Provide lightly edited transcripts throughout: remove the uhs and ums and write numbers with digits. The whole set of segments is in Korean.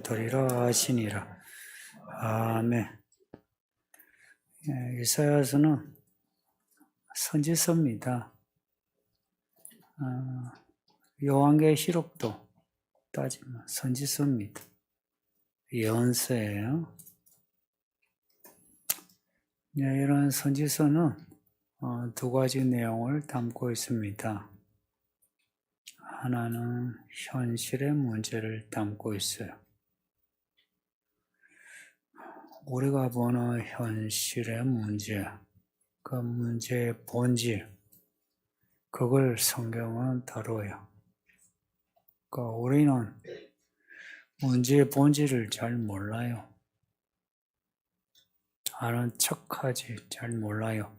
되리라 하시니라. 아멘. 이사야서는 선지서입니다. 요한계시록도 따지면 선지서입니다. 예언서예요. 이런 선지서는 두 가지 내용을 담고 있습니다. 하나는 현실의 문제를 담고 있어요. 우리가 보는 현실의 문제, 그 문제의 본질, 그걸 성경은 다뤄요. 그러니까 우리는 문제의 본질을 잘 몰라요. 아는 척하지 잘 몰라요.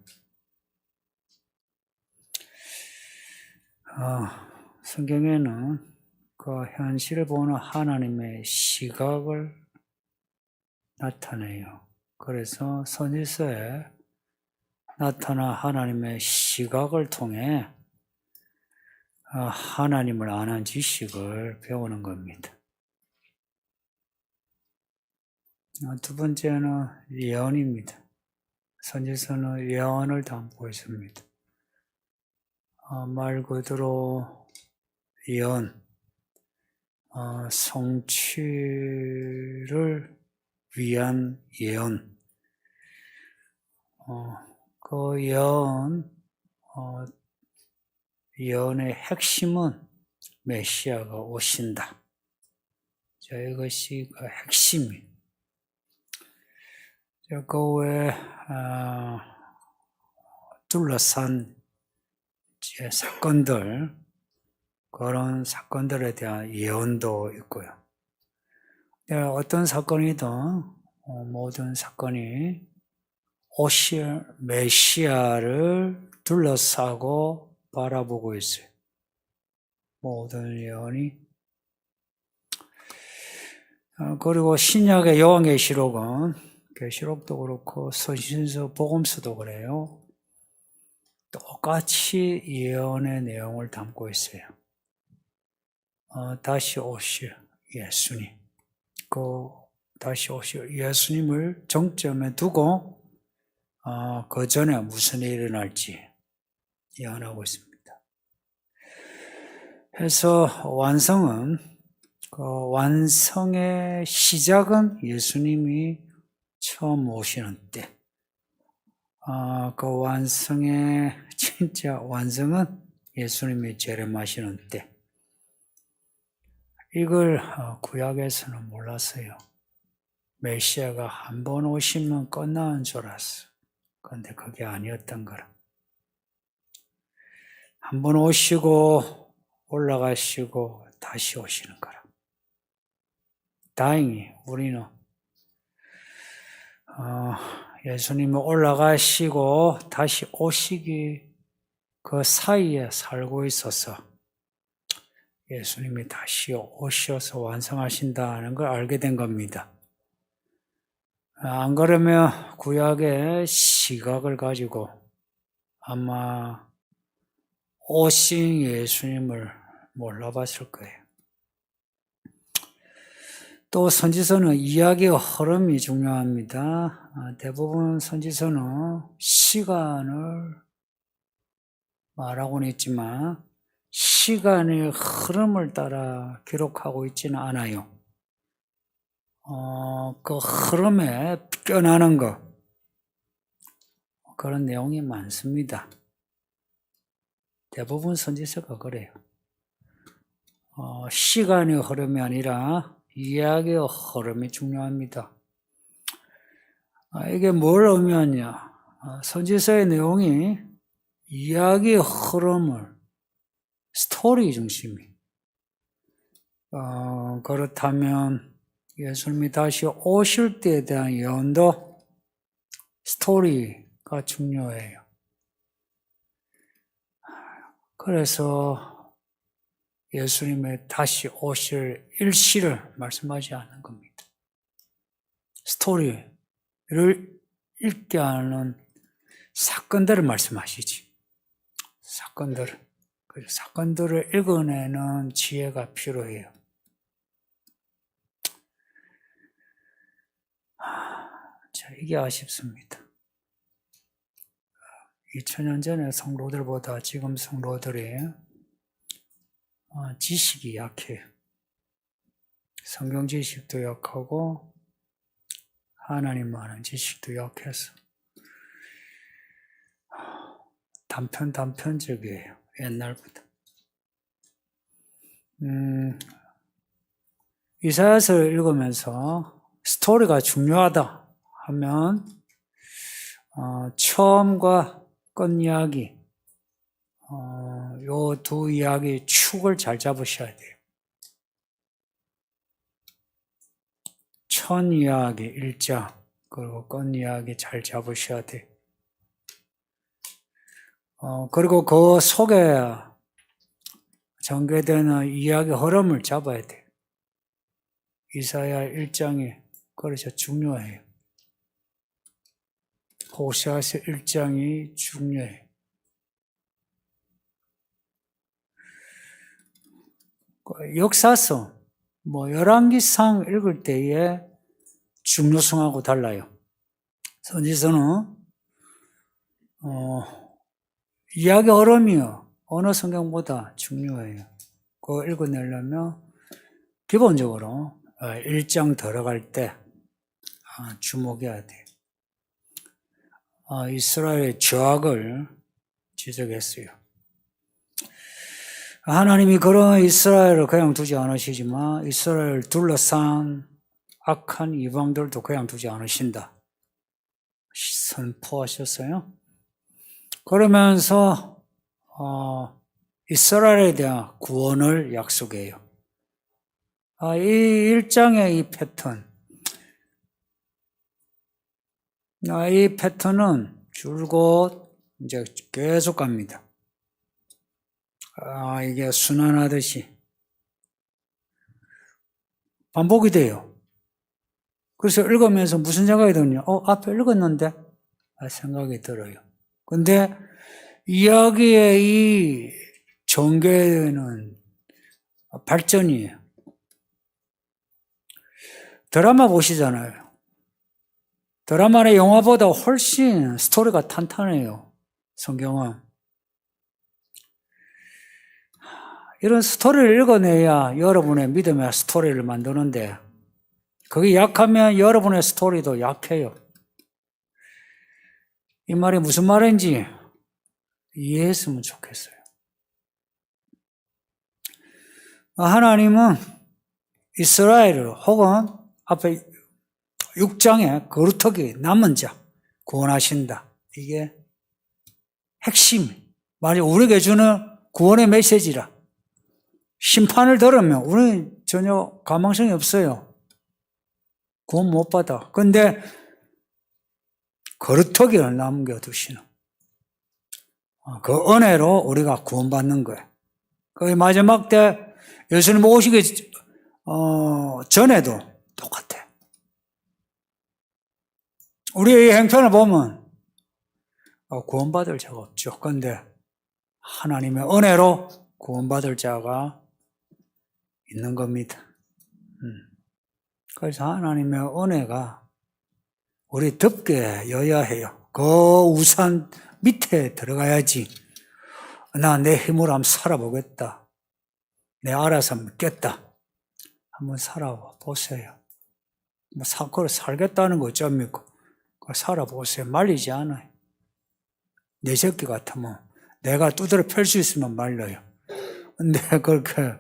성경에는 그 현실을 보는 하나님의 시각을 나타내요. 그래서 선지서에 나타난 하나님의 시각을 통해 하나님을 아는 지식을 배우는 겁니다. 두 번째는 예언입니다. 선지서는 예언을 담고 있습니다. 말 그대로 예언, 성취를 위한 예언. 그 예언의 핵심은 메시아가 오신다. 이것이 그 핵심이에요. 그 외에 둘러싼 사건들, 그런 사건들에 대한 예언도 있고요. 어떤 사건이든 모든 사건이 오실 메시아를 둘러싸고 바라보고 있어요. 모든 예언이. 그리고 신약의 요한계시록은 계시록도 그렇고 서신서, 복음서도 그래요. 똑같이 예언의 내용을 담고 있어요. 다시 오실 예수님. 다시 오실 예수님을 정점에 두고 그 전에 무슨 일이 일어날지 예언하고 있습니다. 그래서 완성의 시작은 예수님이 처음 오시는 때. 그 완성의 진짜 완성은 예수님이 재림하시는 때. 이걸 구약에서는 몰랐어요. 메시아가 한 번 오시면 끝나는 줄 알았어. 그런데 그게 아니었던 거라. 한 번 오시고 올라가시고 다시 오시는 거라. 다행히 우리는 예수님이 올라가시고 다시 오시기 그 사이에 살고 있어서 예수님이 다시 오셔서 완성하신다는 걸 알게 된 겁니다. 안 그러면 구약의 시각을 가지고 아마 오신 예수님을 몰라봤을 거예요. 또 선지서는 이야기의 흐름이 중요합니다. 대부분 선지서는 시간을 말하고는 있지만 시간의 흐름을 따라 기록하고 있지는 않아요. 그 흐름에 껴나는 것, 그런 내용이 많습니다. 대부분 선지서가 그래요. 시간의 흐름이 아니라 이야기의 흐름이 중요합니다. 이게 뭘 의미하냐? 선지서의 내용이 이야기의 흐름을, 스토리 중심이. 그렇다면 예수님이 다시 오실 때에 대한 예언도 스토리가 중요해요. 그래서 예수님의 다시 오실 일시를 말씀하지 않는 겁니다. 스토리를 읽게 하는 사건들을 말씀하시지. 사건들을 읽어내는 지혜가 필요해요. 이게 아쉽습니다. 2000년 전에 성도들보다 지금 성도들이 지식이 약해요. 성경 지식도 약하고 하나님 아는 지식도 약해서 단편적이에요. 옛날보다. 이사야서를 읽으면서 스토리가 중요하다 하면 처음과 끝 이야기, 요 두 이야기 축을 잘 잡으셔야 돼요. 첫 이야기 1장 그리고 끝 이야기 잘 잡으셔야 돼요. 그리고 그 속에 전개되는 이야기 흐름을 잡아야 돼요. 이사야 1장이 그래서 중요해요. 호세아서 1장이 중요해요. 역사서, 열왕기상 읽을 때의 중요성하고 달라요. 선지서는 이야기 흐름이요. 어느 성경보다 중요해요. 그거 읽어내려면 기본적으로 1장 들어갈 때 주목해야 돼요. 이스라엘의 죄악을 지적했어요. 하나님이 그런 이스라엘을 그냥 두지 않으시지만 이스라엘을 둘러싼 악한 이방들도 그냥 두지 않으신다. 선포하셨어요. 그러면서 이스라엘에 대한 구원을 약속해요. 이 1장의 이 패턴은 줄곧 이제 계속 갑니다. 이게 순환하듯이 반복이 돼요. 그래서 읽으면서 무슨 생각이 드냐? 앞에 읽었는데? 생각이 들어요. 근데 이야기의 이 전개는 발전이에요. 드라마 보시잖아요. 드라마나 영화보다 훨씬 스토리가 탄탄해요. 성경은. 이런 스토리를 읽어내야 여러분의 믿음의 스토리를 만드는데 그게 약하면 여러분의 스토리도 약해요. 이 말이 무슨 말인지 이해했으면 좋겠어요. 하나님은 이스라엘을 혹은 앞에 6장에 거루터기 남은 자 구원하신다. 이게 핵심. 만약 우리에게 주는 구원의 메시지라. 심판을 들으면 우리는 전혀 가망성이 없어요. 구원 못 받아. 근데 거루터기를 남겨두시는 그 은혜로 우리가 구원받는 거예요. 그 마지막 때 예수님 오시기 전에도 똑같아. 우리의 행편을 보면 구원받을 자가 없죠. 그런데 하나님의 은혜로 구원받을 자가 있는 겁니다. 그래서 하나님의 은혜가 우리 덮게 여야 해요. 그 우산 밑에 들어가야지. 나 내 힘으로 한번 살아보겠다. 내 알아서 믿겠다. 한번 살아보세요. 그걸 살겠다는 거 어쩝니까? 살아보세요. 말리지 않아요. 내 새끼 같으면 내가 두드려 펼 수 있으면 말려요. 근데 그렇게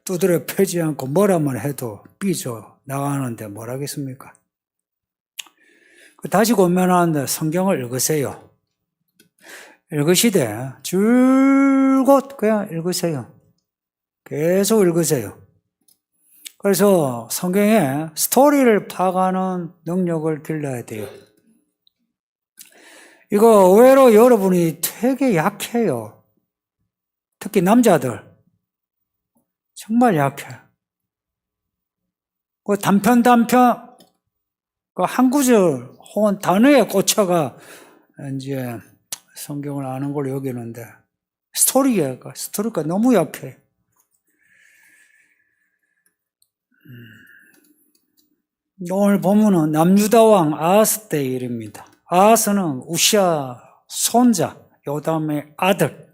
두드려 펴지 않고 뭐라만 해도 삐져 나가는데 뭘 하겠습니까? 다시 고민하는데 성경을 읽으세요. 읽으시되 줄곧 그냥 읽으세요. 계속 읽으세요. 그래서 성경에 스토리를 파악하는 능력을 길러야 돼요. 이거 의외로 여러분이 되게 약해요. 특히 남자들. 정말 약해. 그 단편, 그 한 구절 혹은 단어에 꽂혀가 이제 성경을 아는 걸로 여기는데 스토리가 너무 약해. 오늘 보면은 남유다 왕 아하스 때의 일입니다. 아하스는 우시아 손자 요담의 아들.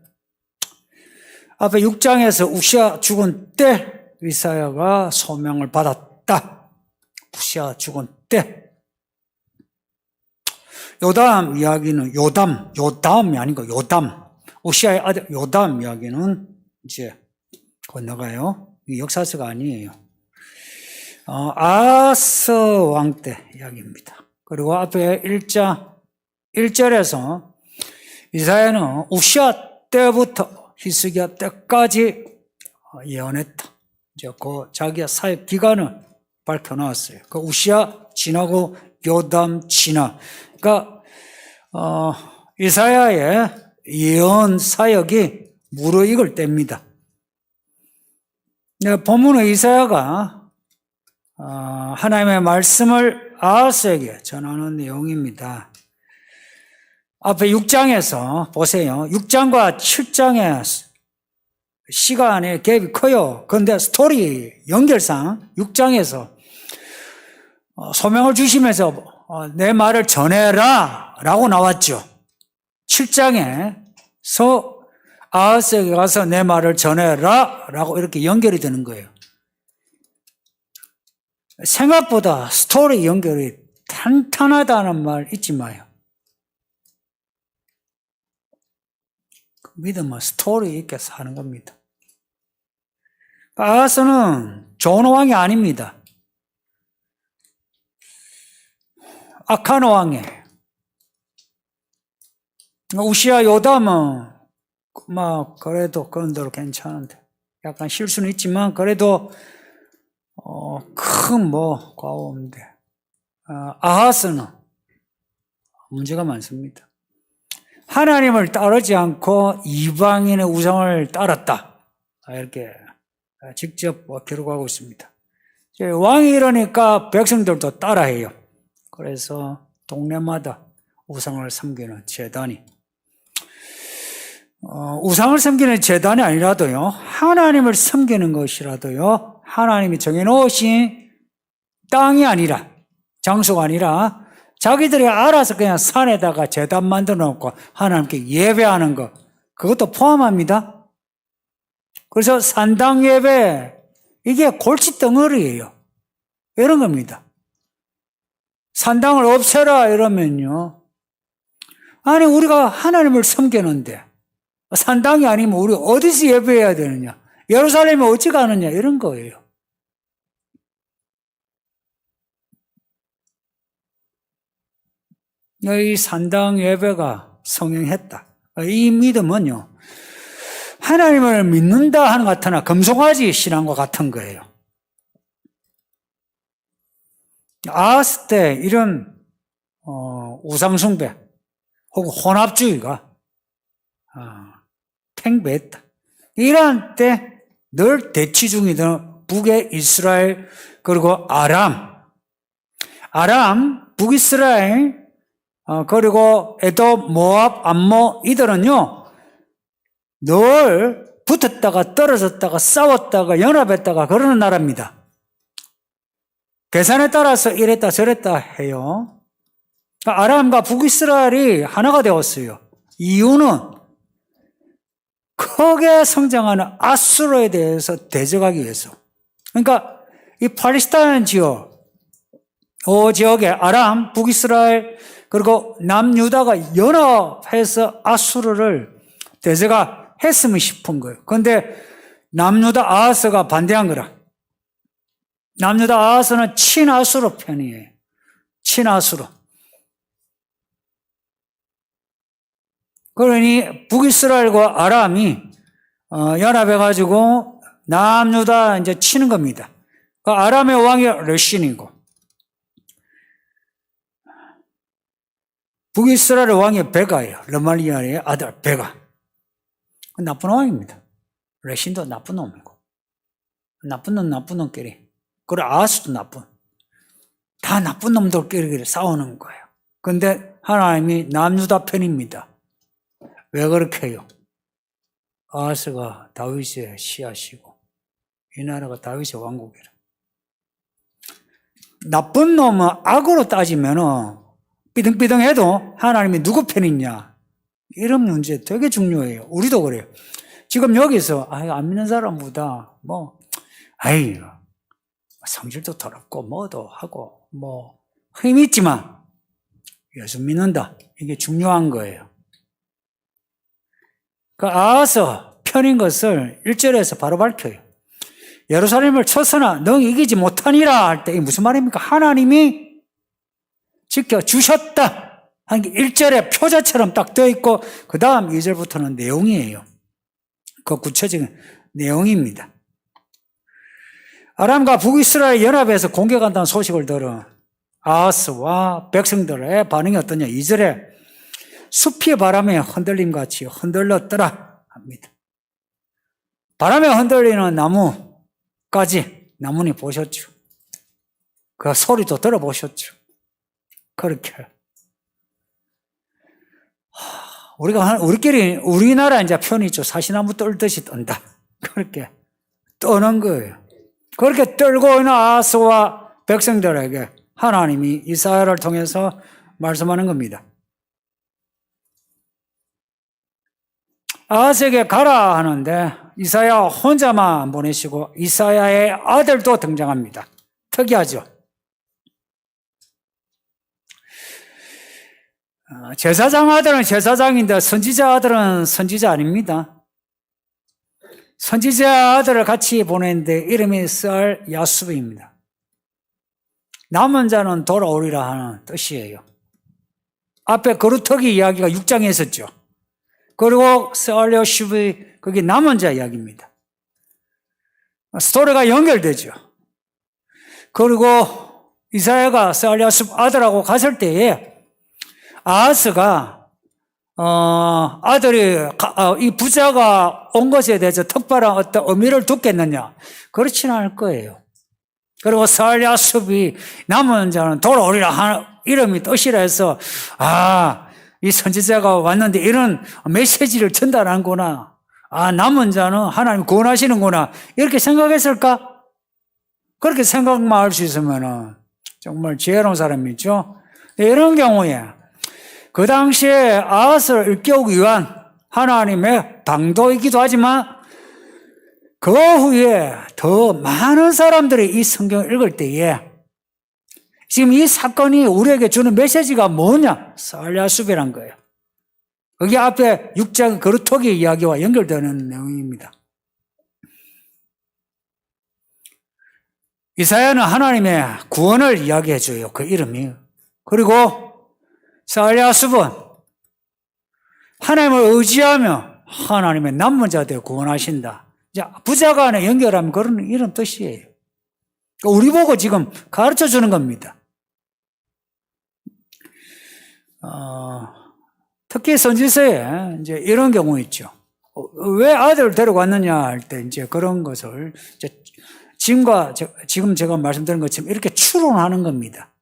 앞에 6장에서 우시아 죽은 때 이사야가 소명을 받았다. 우시아 죽은 때. 요담 이야기는 요담이 아니고 요담. 우시아의 아들 요담 이야기는 이제 건너가요. 역사서가 아니에요. 아하스 왕 때 이야기입니다. 그리고 앞에 1절에서 이사야는 우시아 때부터 히스기야 때까지 예언했다. 이제 그 자기의 사역 기간을 밝혀놨어요. 그 우시아 지나고 요담 지나. 그러니까 이사야의 예언 사역이 무르익을 때입니다. 본문의 이사야가 하나님의 말씀을 아하스에게 전하는 내용입니다. 앞에 6장에서 보세요. 6장과 7장의 시간의 갭이 커요. 그런데 스토리 연결상 6장에서 소명을 주시면서 내 말을 전해라 라고 나왔죠. 7장에서 아하스에게 가서 내 말을 전해라 라고 이렇게 연결이 되는 거예요. 생각보다 스토리 연결이 탄탄하다는 말 잊지 마요. 믿음은 스토리 있게 사는 겁니다. 아하스는 좋은 왕이 아닙니다. 악한 왕이에요. 우시아 요담은 그래도 그런 대로 괜찮은데 약간 실수는 있지만 그래도 큰 과오 없는데 아하스는 문제가 많습니다. 하나님을 따르지 않고 이방인의 우상을 따랐다. 이렇게 직접 기록하고 있습니다. 왕이 이러니까 백성들도 따라해요. 그래서 동네마다 우상을 섬기는 제단이 우상을 섬기는 제단이 아니라도요, 하나님을 섬기는 것이라도요, 하나님이 정해놓으신 땅이 아니라, 장소가 아니라, 자기들이 알아서 그냥 산에다가 제단 만들어 놓고 하나님께 예배하는 것, 그것도 포함합니다. 그래서 산당 예배, 이게 골칫덩어리예요. 이런 겁니다. 산당을 없애라 이러면요, 아니 우리가 하나님을 섬기는데 산당이 아니면 우리 어디서 예배해야 되느냐, 예루살렘에 어찌 가느냐, 이런 거예요. 이 산당 예배가 성행했다. 이 믿음은요, 하나님을 믿는다 하는 것 같으나 금송아지 신앙과 같은 거예요. 아하스 때 이런 우상숭배 혹은 혼합주의가 팽배했다. 이러한 때 늘 대치 중이던 북의 이스라엘 그리고 아람, 북이스라엘 그리고 에돔, 모압, 암모 이들은요 늘 붙었다가 떨어졌다가 싸웠다가 연합했다가 그러는 나라입니다. 계산에 따라서 이랬다 저랬다 해요. 아람과 북이스라엘이 하나가 되었어요. 이유는 크게 성장하는 아수르에 대해서 대적하기 위해서. 그러니까 이 팔레스타인 지역, 지역에 아람, 북이스라엘 그리고 남유다가 연합해서 아수르를 대적했으면 싶은 거예요. 그런데 남유다 아하스가 반대한 거라. 남유다 아하스는 친아수르 편이에요. 친아수르. 그러니 북이스라엘과 아람이 연합해가지고 남유다 이제 치는 겁니다. 아람의 왕이 레신이고 북이스라엘의 왕이 베가예요. 르말리아의 아들 베가. 나쁜 왕입니다. 레신도 나쁜 놈이고 나쁜 놈끼리, 그리고 아하스도 다 나쁜 놈들끼리 싸우는 거예요. 그런데 하나님이 남유다 편입니다. 왜 그렇게 해요? 아하스가 다윗의 씨앗이고 이 나라가 다윗의 왕국이라. 나쁜 놈은 악으로 따지면은 삐등삐등해도 하나님이 누구 편이냐, 이런 문제 되게 중요해요. 우리도 그래요. 지금 여기서 안 믿는 사람보다 성질도 더럽고 뭐도 하고 힘 있지만 예수 믿는다, 이게 중요한 거예요. 그 아하스 편인 것을 1절에서 바로 밝혀요. 예루살렘을 쳐서나 너희 이기지 못하니라 할 때 이게 무슨 말입니까? 하나님이 지켜주셨다 하는 게 1절에 표자처럼 딱 되어 있고, 그 다음 2절부터는 내용이에요. 그 구체적인 내용입니다. 아람과 북이스라엘 연합에서 공격한다는 소식을 들은 아하스와 백성들의 반응이 어떠냐. 2절에 숲이 바람에 흔들림같이 흔들렸더라 합니다. 바람에 흔들리는 나무니 보셨죠. 그 소리도 들어보셨죠. 그렇게 우리나라 이제 표현이 있죠. 사시나무 떨듯이 떤다. 그렇게 떠는 거예요. 그렇게 떨고 있는 아하스와 백성들에게 하나님이 이사야를 통해서 말씀하는 겁니다. 아하스에게 가라 하는데 이사야 혼자만 보내시고 이사야의 아들도 등장합니다. 특이하죠. 제사장 아들은 제사장인데 선지자 아들은 선지자 아닙니다. 선지자 아들을 같이 보냈는데 이름이 썰 야수브입니다. 남은 자는 돌아오리라 하는 뜻이에요. 앞에 거루터기 이야기가 6장에 있었죠. 그리고 썰 야수브, 그게 남은 자 이야기입니다. 스토리가 연결되죠. 그리고 이사야가 썰 야수브 아들하고 갔을 때에 아하스가 아들이 이 부자가 온 것에 대해서 특별한 어떤 의미를 두겠느냐? 그렇지는 않을 거예요. 그리고 썰 야수비 남은 자는 돌아오리라 하는 이름이 뜻이라 해서 이 선지자가 왔는데 이런 메시지를 전달하는구나. 남은 자는 하나님 구원하시는구나. 이렇게 생각했을까? 그렇게 생각만 할 수 있으면 정말 지혜로운 사람이죠. 이런 경우에 그 당시에 아하스를 일깨우기 위한 하나님의 방도이기도 하지만 그 후에 더 많은 사람들이 이 성경을 읽을 때에 지금 이 사건이 우리에게 주는 메시지가 뭐냐? 썰 야수비란 거예요. 거기 앞에 6장 거루터기 이야기와 연결되는 내용입니다. 이사야는 하나님의 구원을 이야기해줘요. 그 이름이. 그리고 썰 야수브는 하나님을 의지하며 하나님의 남은 자들 구원하신다. 부자 간에 연결하면 그런 이런 뜻이에요. 우리 보고 지금 가르쳐 주는 겁니다. 특히 선지서에 이제 이런 경우 있죠. 왜 아들을 데려갔느냐 할 때 이제 그런 것을 지금 제가 말씀드린 것처럼 이렇게 추론하는 겁니다.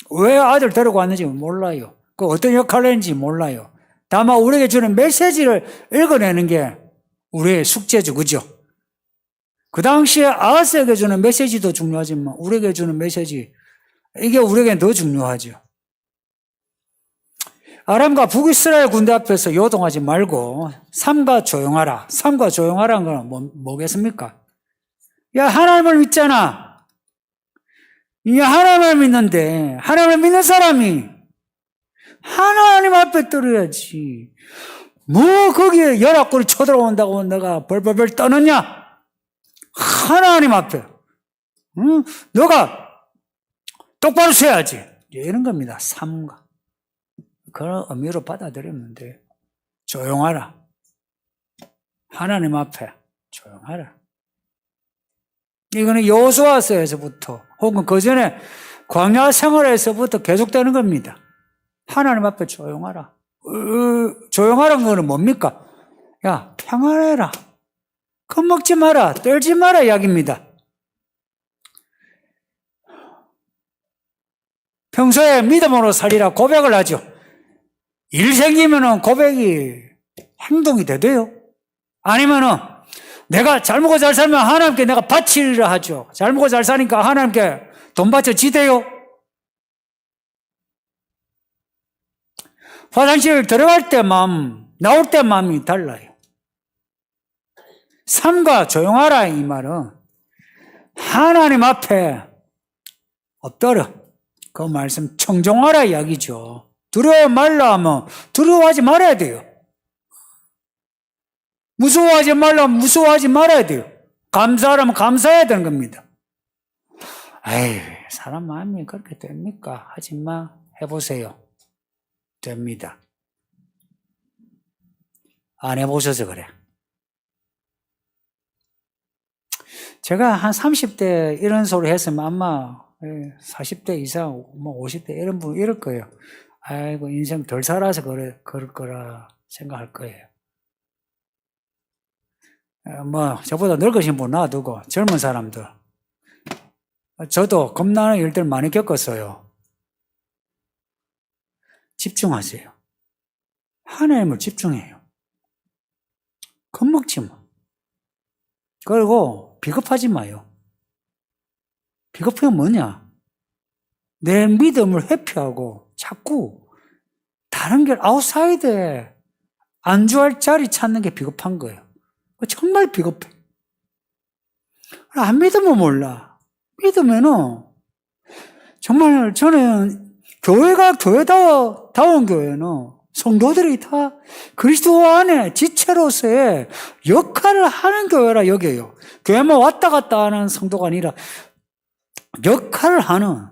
왜 아들 데려갔는지 몰라요. 그 어떤 역할을 했는지 몰라요. 다만 우리에게 주는 메시지를 읽어내는 게 우리의 숙제죠. 그죠? 그 당시에 아하스에게 주는 메시지도 중요하지만 우리에게 주는 메시지, 이게 우리에게 더 중요하죠. 아람과 북이스라엘 군대 앞에서 요동하지 말고 삼가 조용하라. 삼가 조용하라는 건 뭐겠습니까? 야, 하나님을 믿잖아. 야, 하나님을 믿는데 하나님을 믿는 사람이 하나님 앞에 떨어야지. 거기에 열악골이 쳐들어온다고 내가 벌벌벌 떠느냐? 하나님 앞에. 너가 똑바로 서야지. 이런 겁니다. 삼가. 그런 의미로 받아들이면 돼요. 조용하라. 하나님 앞에 조용하라. 이거는 여호수아서에서부터 혹은 그 전에 광야 생활에서부터 계속되는 겁니다. 하나님 앞에 조용하라. 조용하라는 거는 뭡니까? 야, 평안해라. 겁먹지 마라. 떨지 마라 이야기입니다. 평소에 믿음으로 살리라 고백을 하죠. 일 생기면은 고백이 행동이 돼도요. 아니면은 내가 잘 먹고 잘 살면 하나님께 내가 바치리라 하죠. 잘 먹고 잘 사니까 하나님께 돈 받쳐 지대요? 화장실 들어갈 때 마음, 나올 때 마음이 달라요. 삼가 조용하라 이 말은 하나님 앞에 엎드려 그 말씀 청종하라 이야기죠. 두려워 말라 하면 두려워하지 말아야 돼요. 무서워하지 말라 하면 무서워하지 말아야 돼요. 감사하라면 감사해야 되는 겁니다. 에이, 사람 마음이 그렇게 됩니까? 하지마 해보세요. 됩니다. 안 해보셔서 그래. 제가 한 30대 이런 소리 했으면 아마 40대 이상, 뭐 50대 이런 분 이럴 거예요. 아이고, 인생 덜 살아서 그럴 거라 생각할 거예요. 뭐, 저보다 늙으신 분 놔두고 젊은 사람들. 저도 겁나는 일들 많이 겪었어요. 집중하세요. 하나님을 집중해요. 겁먹지 마. 그리고 비겁하지 마요. 비겁해요 뭐냐? 내 믿음을 회피하고 자꾸 다른 길 아웃사이드에 안주할 자리 찾는 게 비겁한 거예요. 정말 비겁해. 안 믿으면 몰라. 믿으면은 정말 저는 교회가 교회다운 교회는 성도들이 다 그리스도 안에 지체로서의 역할을 하는 교회라 여겨요. 교회만 왔다 갔다 하는 성도가 아니라 역할을 하는.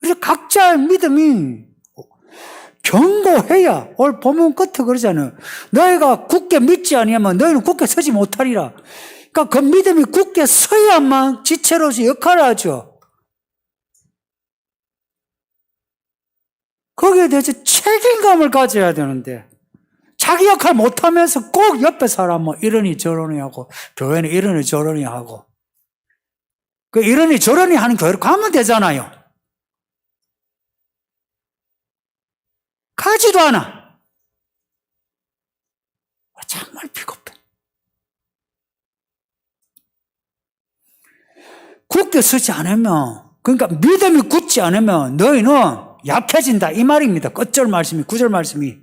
그래서 각자의 믿음이 견고해야 오늘 본문 끝에 그러잖아요. 너희가 굳게 믿지 아니하면 너희는 굳게 서지 못하리라. 그러니까 그 믿음이 굳게 서야만 지체로서 역할을 하죠. 거기에 대해서 책임감을 가져야 되는데 자기 역할 못하면서 꼭 옆에 사람 뭐 이러니 저러니 하고 교회는 이러니 저러니 하고 그 이러니 저러니 하는 교회로 가면 되잖아요. 가지도 않아. 정말 비겁해. 굳게 서지 않으면 그러니까 믿음이 굳지 않으면 너희는 약해진다 이 말입니다. 끝절 말씀이 9절 말씀이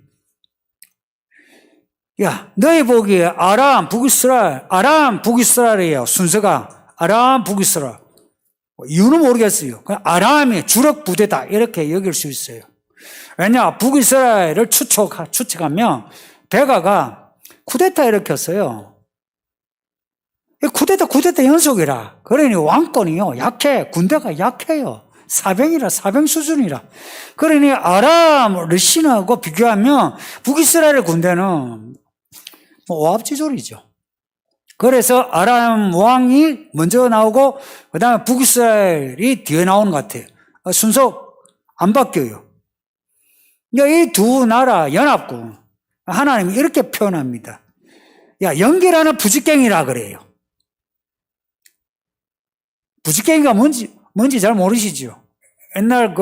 야 너희 보기에 아람 북이스라엘이에요. 순서가 아람 북이스라엘. 이유는 모르겠어요. 그냥 아람이 주력 부대다 이렇게 여길 수 있어요. 왜냐 북이스라엘을 추측하면 베가가 쿠데타 일으켰어요. 쿠데타 연속이라 그러니 왕권이요 약해. 군대가 약해요. 사병 수준이라. 그러니 아람 르신하고 비교하면 북이스라엘 군대는 오합지졸이죠. 그래서 아람 왕이 먼저 나오고 그 다음에 북이스라엘이 뒤에 나오는 것 같아요. 순서 안 바뀌어요. 이 두 나라 연합군 하나님이 이렇게 표현합니다. 야 연결하는 부직갱이라 그래요. 부직갱이가 뭔지 잘 모르시죠? 옛날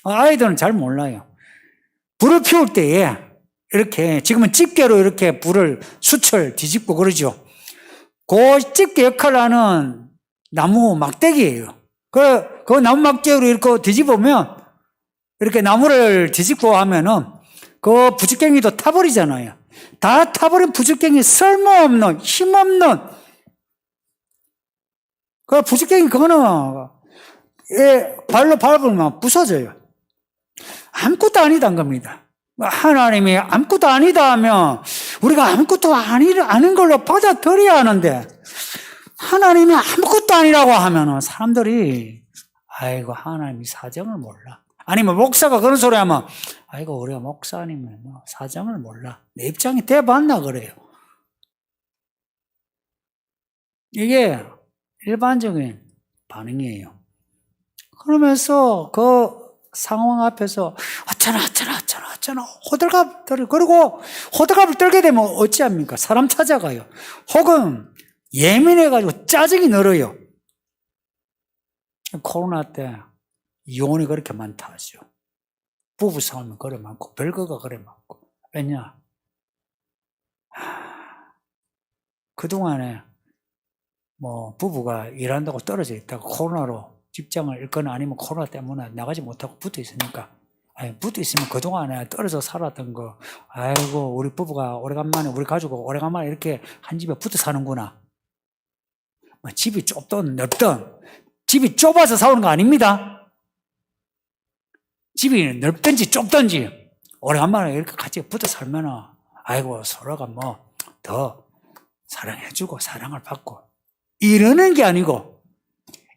아이들은 잘 몰라요. 불을 피울 때에 이렇게, 지금은 집게로 이렇게 불을 수철 뒤집고 그러죠. 그 집게 역할을 하는 나무 막대기예요. 그 나무 막대기로 이렇게 뒤집으면, 이렇게 나무를 뒤집고 하면은 그 부직갱이도 타버리잖아요. 다 타버린 부직갱이 쓸모없는, 힘없는, 그 부직갱이 그거는 발로 밟으면 부서져요. 아무것도 아니다는 겁니다. 하나님이 아무것도 아니다 하면 우리가 아무것도 아닌 걸로 받아들여야 하는데 하나님이 아무것도 아니라고 하면 사람들이 아이고 하나님이 사정을 몰라. 아니면 목사가 그런 소리 하면 아이고 우리가 목사 아니면 사정을 몰라. 내 입장이 돼봤나 그래요. 이게 일반적인 반응이에요. 그러면서 그 상황 앞에서 어쩌나 호들갑 떨고 그리고 호들갑을 떨게 되면 어찌합니까? 사람 찾아가요. 혹은 예민해가지고 짜증이 늘어요. 코로나 때 이혼이 그렇게 많다 하죠. 부부싸움이 그래 많고 별거가 그래 많고. 왜냐? 그동안에 부부가 일한다고 떨어져 있다가 코로나로 직장을 잃거나 아니면 코로나 때문에 나가지 못하고 붙어 있으니까. 아니, 붙어 있으면 그동안에 떨어져 살았던 거, 아이고, 우리 부부가 오래간만에, 우리 가족이 오래간만에 이렇게 한 집에 붙어 사는구나. 집이 좁든 넓든, 집이 좁아서 사오는 거 아닙니다. 집이 넓든지 좁든지, 오래간만에 이렇게 같이 붙어 살면은, 아이고, 서로가 더 사랑해주고, 사랑을 받고, 이러는 게 아니고,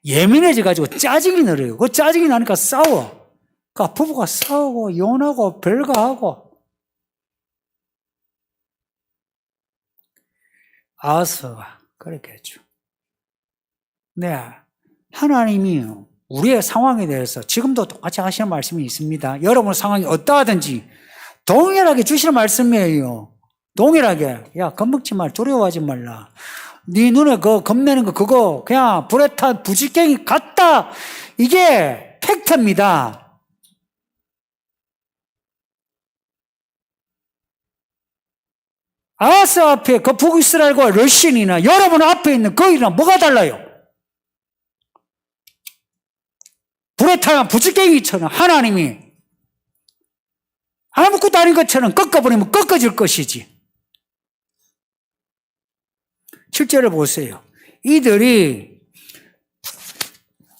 예민해져가지고 짜증이 늘어요. 그 짜증이 나니까 싸워. 그러니까 부부가 싸우고, 이혼하고, 별거하고. 아서가 그렇게 했죠. 네. 하나님이 우리의 상황에 대해서 지금도 똑같이 하시는 말씀이 있습니다. 여러분 상황이 어떠하든지 동일하게 주시는 말씀이에요. 동일하게. 야, 겁먹지 말, 두려워하지 말라. 네 눈에 겁내는 거 그거 그냥 불에 탄 부지깽이 같다. 이게 팩트입니다. 아하스 앞에 그 북이스라엘과 러신이나 여러분 앞에 있는 거기랑 뭐가 달라요? 불에 탄 부지깽이처럼 하나님이 아무것도 아닌 것처럼 꺾어버리면 꺾어질 것이지. 실제로 보세요. 이들이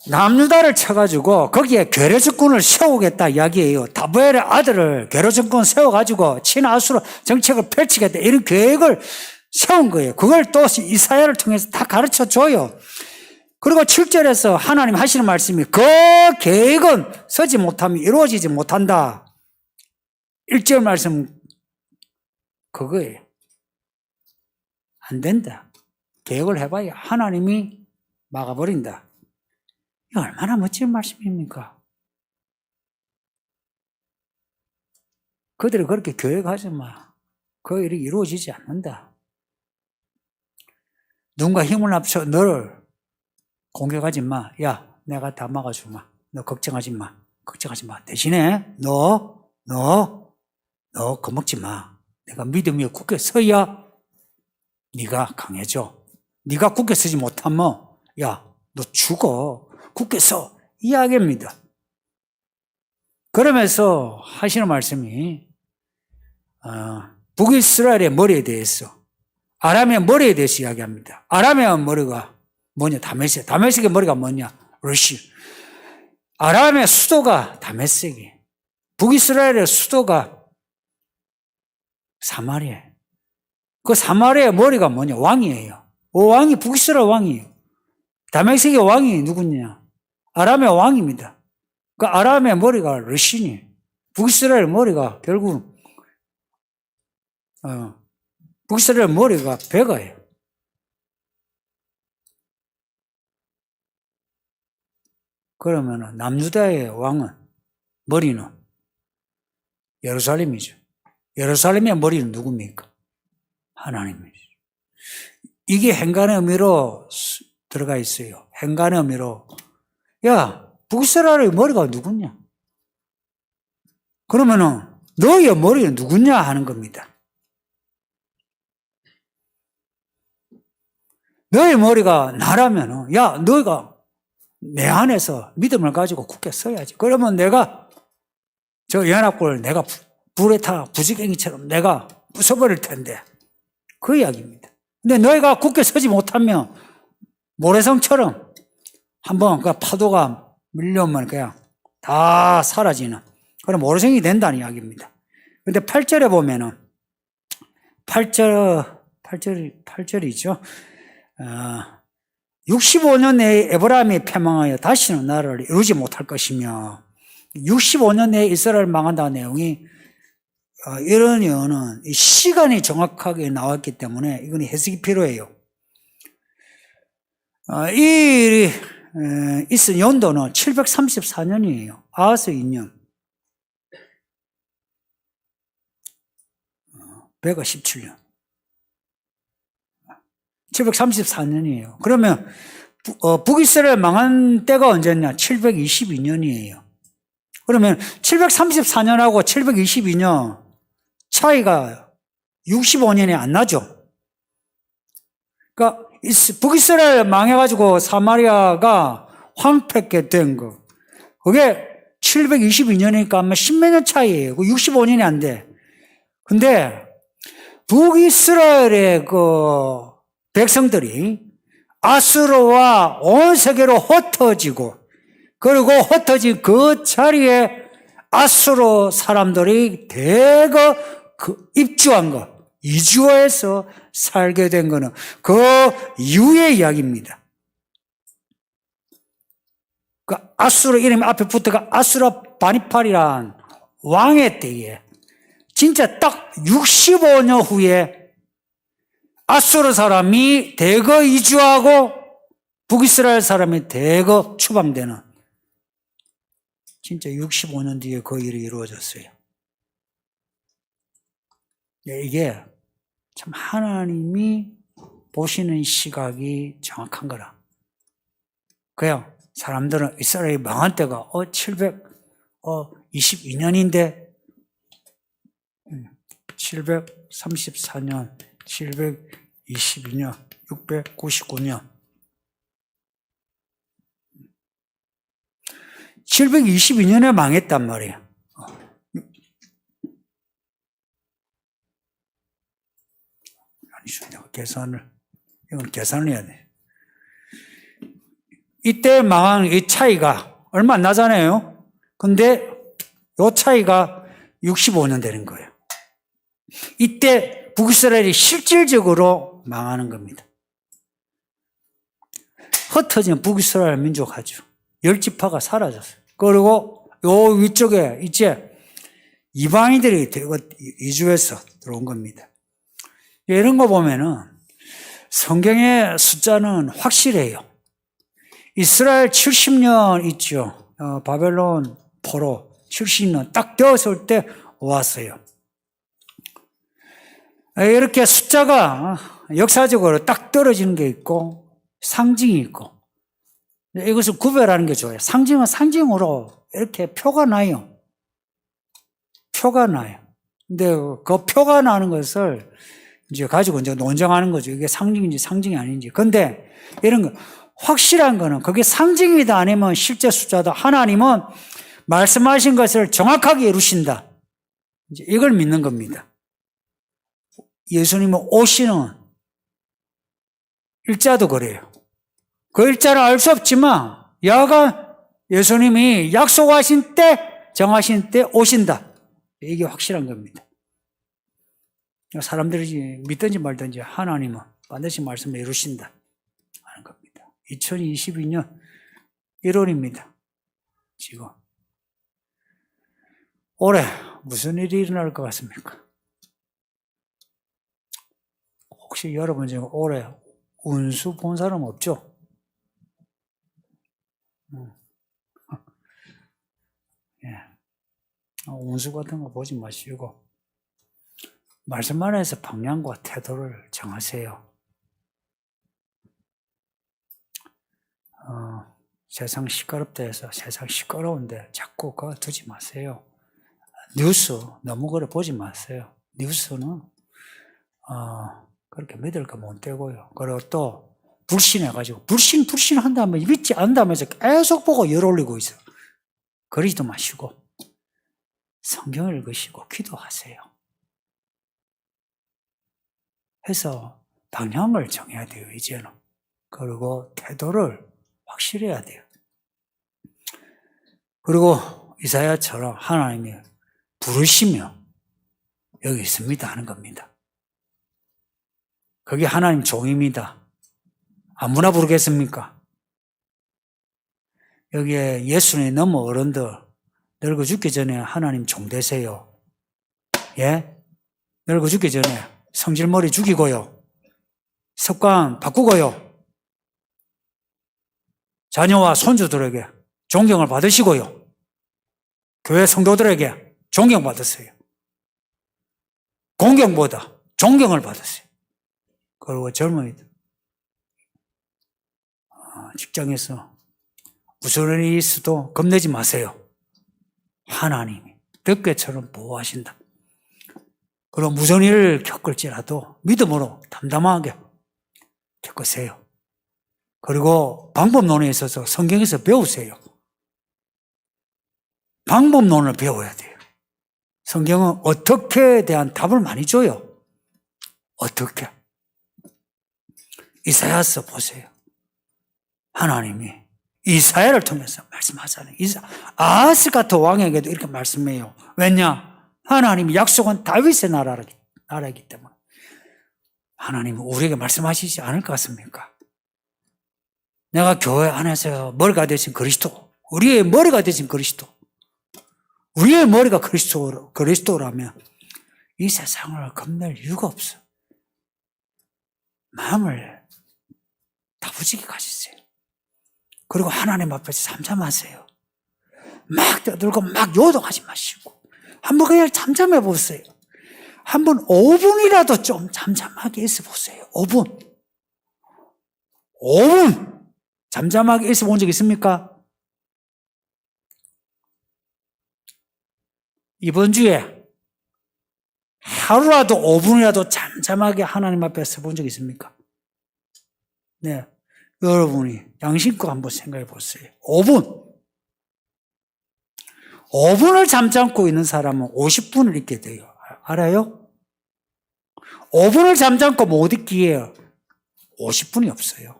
남유다를 쳐가지고 거기에 괴뢰 정권을 세우겠다 이야기예요. 다보엘의 아들을 괴뢰 정권 세워가지고 친아수로 정책을 펼치겠다 이런 계획을 세운 거예요. 그걸 또 이사야를 통해서 다 가르쳐줘요. 그리고 7절에서 하나님 하시는 말씀이 그 계획은 서지 못하면 이루어지지 못한다. 1절 말씀 그거예요. 안 된다. 계획을 해봐야 하나님이 막아버린다. 이거 얼마나 멋진 말씀입니까? 그들이 그렇게 계획하지 마. 그 일이 이루어지지 않는다. 누군가 힘을 합쳐 너를 공격하지 마. 야, 내가 다 막아주마. 너 걱정하지 마. 걱정하지 마. 대신에 너 겁먹지 마. 내가 믿음 위에 굳게 서야 네가 강해져. 네가 굳게 서지 못하면 야, 너 죽어. 굳게 서. 이야기입니다. 그러면서 하시는 말씀이 북이스라엘의 머리에 대해서 아람의 머리에 대해서 이야기합니다. 아람의 머리가 뭐냐? 다메섹. 다메섹의 머리가 뭐냐? 러시. 아람의 수도가 다메섹이. 북이스라엘의 수도가 사마리아. 그 사마리아의 머리가 뭐냐? 왕이에요. 왕이 북이스라엘 왕이에요. 다메섹의 왕이 누구냐? 아람의 왕입니다. 그 아람의 머리가 러시니. 북이스라엘 머리가 결국 북이스라엘 머리가 베가예요. 그러면 남유다의 왕은 머리는 예루살렘이죠. 예루살렘의 머리는 누굽니까? 하나님이죠. 이게 행간의 의미로 들어가 있어요. 행간의 의미로. 야, 북이스라엘의 머리가 누구냐? 그러면은 너의 머리는 누구냐 하는 겁니다. 너의 머리가 나라면은 야, 너가 내 안에서 믿음을 가지고 굳게 서야지. 그러면 내가 저 연합군을 내가 불에 타 부지깽이처럼 내가 부숴버릴 텐데. 그 이야기입니다. 근데 너희가 굳게 서지 못하면 모래성처럼 한번 그 파도가 밀려오면 그냥 다 사라지는 그런 모래성이 된다는 이야기입니다. 근데 8절에 보면은 8절이죠. 65년 내에 에브라임이 패망하여 다시는 나라를 이루지 못할 것이며 65년 내에 이스라엘 망한다는 내용이 이런 예언은 시간이 정확하게 나왔기 때문에 이건 해석이 필요해요. 이 일이 있은 연도는 734년이에요. 아하스 2년. 배가 17년. 734년이에요. 그러면 북이스라엘 망한 때가 언제냐? 722년이에요. 그러면 734년하고 722년 차이가 65년이 안 나죠. 그러니까 북이스라엘 망해가지고 사마리아가 황폐케 된 거. 그게 722년이니까 아마 10몇 년 차이에요. 65년이 안 돼. 근데 북이스라엘의 그 백성들이 아수르와 온 세계로 흩어지고, 그리고 흩어진 그 자리에 아수르 사람들이 대거 입주한 것, 이주해서 살게 된 거는 그 이후의 이야기입니다. 그 아수르 이름이 앞에 붙어가 아수르 바니팔이란 왕의 때에 진짜 딱 65년 후에 아수르 사람이 대거 이주하고 북이스라엘 사람이 대거 추방되는, 진짜 65년 뒤에 그 일이 이루어졌어요. 이게 참 하나님이 보시는 시각이 정확한 거라. 그냥 사람들은 이스라엘이 망한 때가 722년인데 734년, 722년, 699년 722년에 망했단 말이에요. 아니죠. 이건 계산을 해야 돼. 이때 망한 이 차이가 얼마 안 나잖아요. 근데 이 차이가 65년 되는 거예요. 이때 북이스라엘이 실질적으로 망하는 겁니다. 흩어진 북이스라엘 민족하죠. 10지파가 사라졌어요. 그리고 요 위쪽에 이제 이방인들이 이주해서 들어온 겁니다. 이런 거 보면은 성경의 숫자는 확실해요. 이스라엘 70년 있죠. 바벨론 포로 70년 딱 되었을 때 왔어요. 이렇게 숫자가 역사적으로 딱 떨어지는 게 있고 상징이 있고, 이것을 구별하는 게 좋아요. 상징은 상징으로 이렇게 표가 나요. 표가 나요. 근데 그 표가 나는 것을 이제 가지고 이제 논쟁하는 거죠. 이게 상징인지 상징이 아닌지. 근데 이런 거 확실한 거는 그게 상징이다 아니면 실제 숫자다. 하나님은 말씀하신 것을 정확하게 이루신다. 이제 이걸 믿는 겁니다. 예수님은 오시는 일자도 그래요. 그 일자는 알 수 없지만 여하간 예수님이 약속하신 때, 정하신 때 오신다. 이게 확실한 겁니다. 사람들이 믿든지 말든지 하나님은 반드시 말씀을 이루신다 하는 겁니다. 2022년 1월입니다. 지금 올해 무슨 일이 일어날 것 같습니까? 혹시 여러분 중에 올해 운수 본 사람 없죠? 예. 운수 같은 거 보지 마시고 말씀 안에서 방향과 태도를 정하세요. 세상 시끄럽다 해서 세상 시끄러운데 자꾸 그거 두지 마세요. 뉴스 너무 그래 보지 마세요. 뉴스는 그렇게 믿을 거 못 되고요. 그리고 또 불신해가지고 불신한다면 믿지 않는다면서 계속 보고 열 올리고 있어. 그러지도 마시고 성경을 읽으시고 기도하세요. 해서 방향을 정해야 돼요, 이제는. 그리고 태도를 확실해야 돼요. 그리고 이사야처럼 하나님이 부르시며 여기 있습니다 하는 겁니다. 그게 하나님 종입니다. 아무나 부르겠습니까? 여기에 예수님 너무 어른들 늙어 죽기 전에 하나님 종 되세요. 예? 늙어 죽기 전에 성질머리 죽이고요. 습관 바꾸고요. 자녀와 손주들에게 존경을 받으시고요. 교회 성도들에게 존경받으세요. 공경보다 존경을 받으세요. 그리고 젊은이들 직장에서 무슨 일이 있어도 겁내지 마세요. 하나님이 덮개처럼 보호하신다. 그리고 무슨 일을 겪을지라도 믿음으로 담담하게 겪으세요. 그리고 방법론에 있어서 성경에서 배우세요. 방법론을 배워야 돼요. 성경은 어떻게에 대한 답을 많이 줘요. 어떻게? 이사야서 보세요. 하나님이 이사야를 통해서 말씀하잖아요. 아하스 같은 왕에게도 이렇게 말씀해요. 왜냐? 하나님이 약속한 다윗의 나라이기 때문에. 하나님은 우리에게 말씀하시지 않을 것 같습니까? 내가 교회 안에서 머리가 되신 그리스도, 우리의 머리가 되신 그리스도, 우리의 머리가 그리스도라면 이 세상을 겁낼 이유가 없어. 마음을 다부지게 가지세요. 그리고 하나님 앞에서 잠잠하세요. 막 떠들고 막 요동하지 마시고 한번 그냥 잠잠해 보세요. 한번 5분이라도 좀 잠잠하게 있어 보세요. 5분 잠잠하게 있어 본 적 있습니까? 이번 주에 하루라도 5분이라도 잠잠하게 하나님 앞에 서 본 적 있습니까? 네, 여러분이 양심껏 한번 생각해 보세요. 5분을 잠잠고 있는 사람은 50분을 있게 돼요. 알아요? 5분을 잠잠고 못 있기에 50분이 없어요.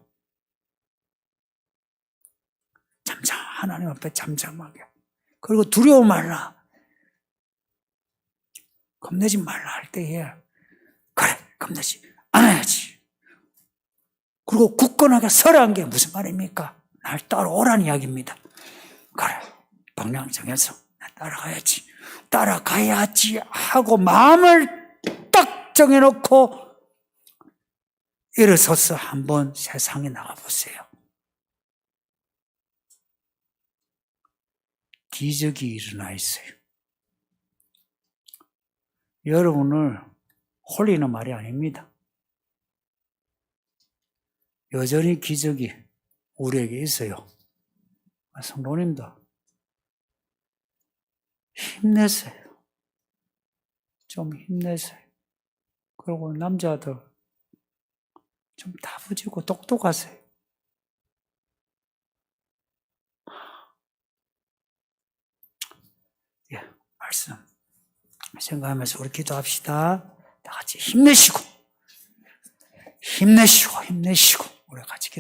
하나님 앞에 잠잠하게. 그리고 두려워 말라. 겁내지 말라 할 때에 그래, 겁내지 않아야지. 그리고 굳건하게 서라는 게 무슨 말입니까? 날 따라오라는 이야기입니다. 그래, 방향 정해서 따라가야지 하고 마음을 딱 정해놓고 일어서서 한번 세상에 나가보세요. 기적이 일어나 있어요. 여러분을 홀리는 말이 아닙니다. 여전히 기적이 우리에게 있어요. 성도님도 힘내세요. 좀 힘내세요. 그리고 남자들 좀 다부지고 똑똑하세요. 예, 말씀 생각하면서 우리 기도합시다. 다 같이 힘내시고 우리 같이 기도.